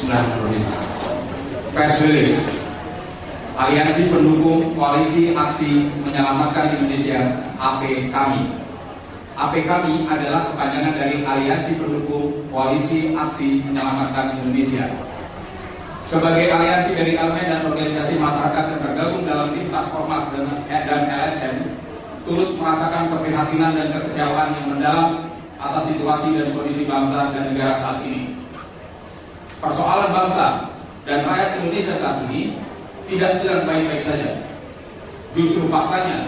Bismillahirrahmanirrahim. Press release. Aliansi Pendukung Koalisi Aksi Menyelamatkan Indonesia (AP Kami). AP Kami adalah kepanjangan dari Aliansi Pendukung Koalisi Aksi Menyelamatkan Indonesia. Sebagai aliansi dari elemen dan organisasi masyarakat yang tergabung dalam lintas ormas dan LSM, turut merasakan keprihatinan dan kekecewaan yang mendalam atas situasi dan kondisi bangsa dan negara saat ini. Persoalan bangsa dan rakyat Indonesia saat ini tidak sedang baik-baik saja. Justru faktanya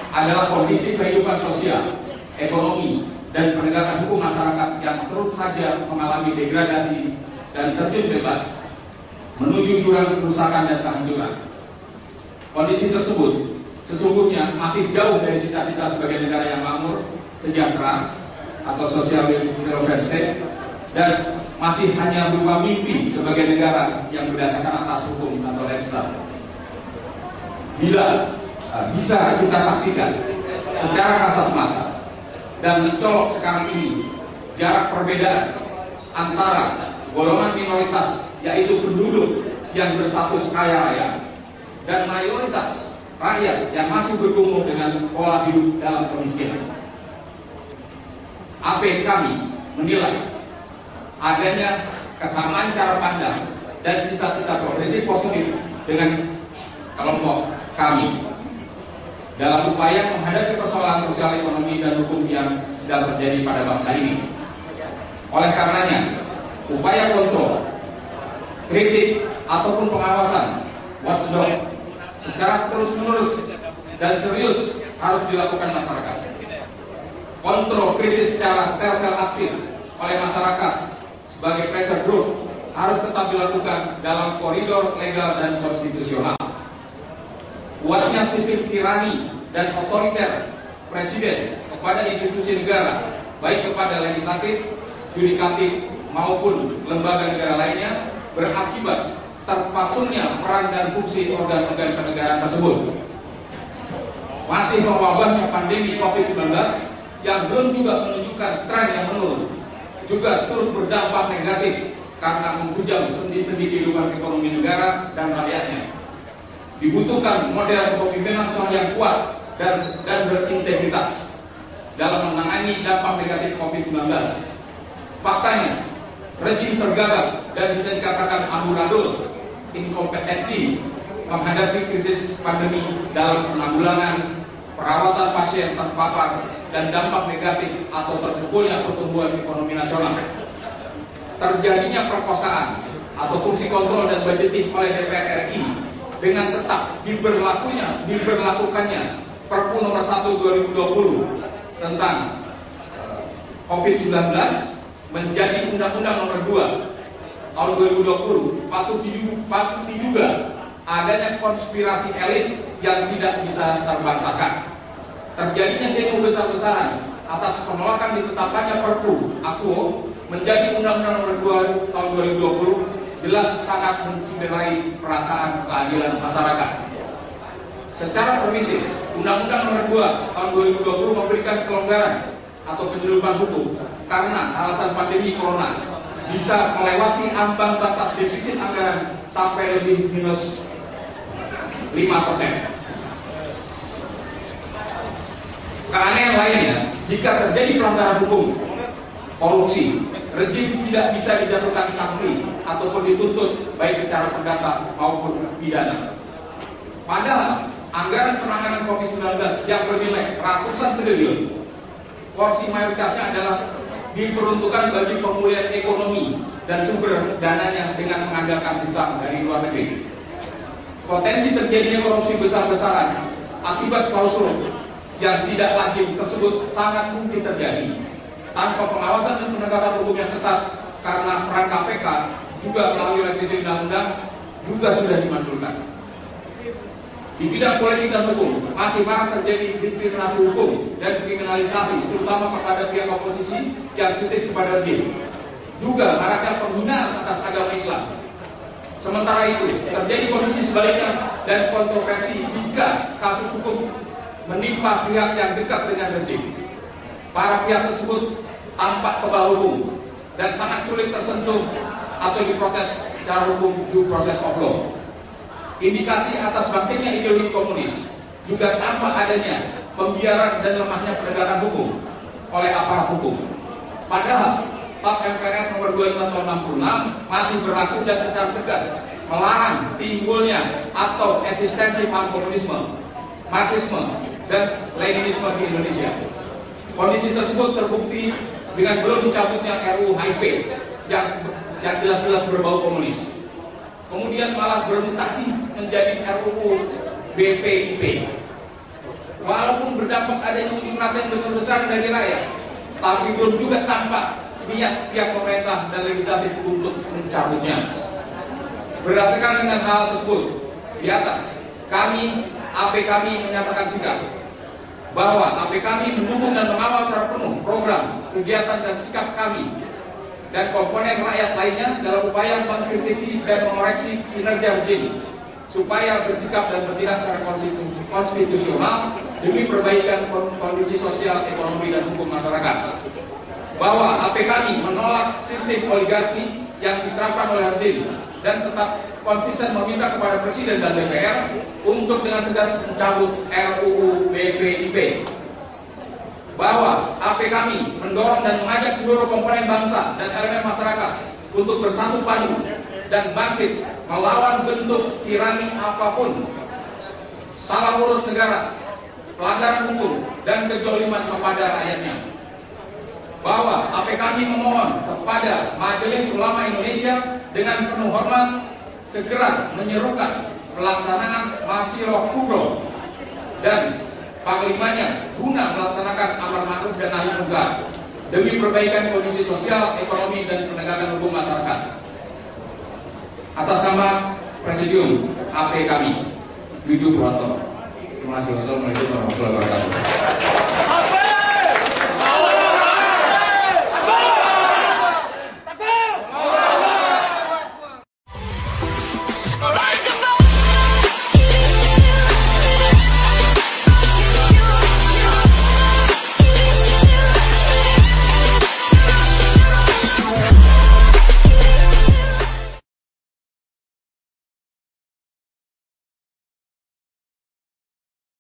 adalah kondisi kehidupan sosial, ekonomi, dan penegakan hukum masyarakat yang terus saja mengalami degradasi dan terjun bebas menuju jurang kerusakan dan kehancuran. Kondisi tersebut sesungguhnya masih jauh dari cita-cita sebagai negara yang makmur, sejahtera atau social welfare state, dan masih hanya berupa mimpi sebagai negara yang berdasarkan atas hukum atau Restart. Bila bisa kita saksikan secara kasat mata dan mencolok sekarang ini jarak perbedaan antara golongan minoritas, yaitu penduduk yang berstatus kaya raya, dan mayoritas rakyat yang masih bergumul dengan pola hidup dalam kemiskinan. AP Kami menilai adanya kesamaan cara pandang dan cita-cita progresif positif dengan kelompok kami dalam upaya menghadapi persoalan sosial, ekonomi, dan hukum yang sedang terjadi pada bangsa ini. Oleh karenanya, upaya kontrol, kritik, ataupun pengawasan watchdog secara terus-menerus dan serius harus dilakukan masyarakat. Kontrol kritis secara stel-sel aktif oleh masyarakat sebagai pressure group harus tetap dilakukan dalam koridor legal dan konstitusional. Kuatnya sistem tirani dan otoriter presiden kepada institusi negara, baik kepada legislatif, yudikatif, maupun lembaga negara lainnya, berakibat terpasungnya peran dan fungsi organ-organ kenegaraan tersebut. Masih mewabahnya pandemi COVID-19 yang belum juga menunjukkan tren yang menurun, juga turut berdampak negatif karena menghujam sendi-sendi kehidupan ekonomi negara dan rakyatnya. Dibutuhkan model kepemimpinan nasional yang kuat dan berintegritas dalam menangani dampak negatif COVID-19. Faktanya, rejim tergagap dan bisa dikatakan amburadul, inkompetensi menghadapi krisis pandemi dalam penanggulangan, perawatan pasien terpapar, dan dampak negatif atau terpukulnya pertumbuhan ekonomi nasional. Terjadinya perkosaan atau fungsi kontrol dan budgeting oleh DPR RI dengan tetap diberlakukannya Perpu nomor 1 2020 tentang COVID-19 menjadi Undang-Undang nomor 2 tahun 2020 patut diduga adanya konspirasi elit yang tidak bisa terbantahkan. Terjadinya demo besar-besaran atas penolakan ditetapkannya Perpu AKUO menjadi Undang-Undang nomor 2 tahun 2020 jelas sangat mencederai perasaan keadilan masyarakat. Secara permisif, Undang-Undang nomor 2 tahun 2020 memberikan kelonggaran atau penyeludupan hukum karena alasan pandemi corona bisa melewati ambang batas defisit anggaran sampai lebih minus 5%. Keanehan lainnya, jika terjadi pelanggaran hukum, korupsi, rejim tidak bisa dijatuhkan sanksi ataupun dituntut baik secara perdata maupun pidana. Padahal anggaran penanganan COVID-19 yang bernilai ratusan triliun, porsi mayoritasnya adalah diperuntukkan bagi pemulihan ekonomi dan sumber dananya dengan mengandalkan hutang dari luar negeri. Potensi terjadinya korupsi besar-besaran akibat klausul yang tidak lazim tersebut sangat mungkin terjadi tanpa pengawasan dan penegakan hukum yang ketat, karena peran KPK juga melalui revisi undang-undang juga sudah dimandulkan. Di bidang politik dan hukum masih marak terjadi diskriminasi hukum dan kriminalisasi, terutama kepada pihak oposisi yang kritis kepada rejim. Juga maraknya penghinaan atas agama Islam. Sementara itu terjadi kondisi sebaliknya dan kontroversi jika kasus hukum menimpa pihak yang dekat dengan rejim. Para pihak tersebut tampak kebal hukum dan sangat sulit tersentuh atau diproses secara hukum due process of law. Indikasi atas bangkitnya ideologi komunis juga tampak adanya pembiaran dan lemahnya penegakan hukum oleh aparat hukum. Padahal Tap MPRS nomor 25 tahun 66 masih berlaku dan secara tegas melarang timbulnya atau eksistensi paham komunisme, marxisme, dan leninisme di Indonesia. Kondisi tersebut terbukti dengan belum dicabutnya RUU HIP yang jelas-jelas berbau komunis. Kemudian malah bermutasi menjadi RUU BPIP. Walaupun berdampak adanya unjuk rasa yang besar-besaran dari rakyat, tapi belum juga tampak niat pihak pemerintah dan legislatif untuk mencabutnya. Berdasarkan dengan hal tersebut di atas, AP kami menyatakan sikap bahwa AP kami mendukung dan mengawal secara penuh program, kegiatan dan sikap kami dan komponen rakyat lainnya dalam upaya mengkritisi dan mengoreksi kinerja rejim supaya bersikap dan bertindak secara konstitusional demi perbaikan kondisi sosial, ekonomi, dan hukum masyarakat. Bahwa AP kami menolak sistem oligarki yang diterapkan oleh rezim dan tetap konsisten meminta kepada Presiden dan DPR untuk dengan tegas mencabut RUU BPIP. Bahwa AP kami mendorong dan mengajak seluruh komponen bangsa dan elemen masyarakat untuk bersatu padu dan bangkit melawan bentuk tirani apapun, salah urus negara, pelanggaran hukum, dan kejoliman kepada rakyatnya. Bahwa AP kami memohon kepada Majelis Ulama Indonesia dengan penuh hormat segera menyerukan pelaksanaan Masyiroh Kubro dan panglimanya guna melaksanakan amar ma'ruf dan nahi munkar demi perbaikan kondisi sosial, ekonomi, dan penegakan hukum masyarakat. Atas nama Presidium AP kami, Yudhu Broto. Terima kasih. Wassalamualaikum warahmatullahi wabarakatuh.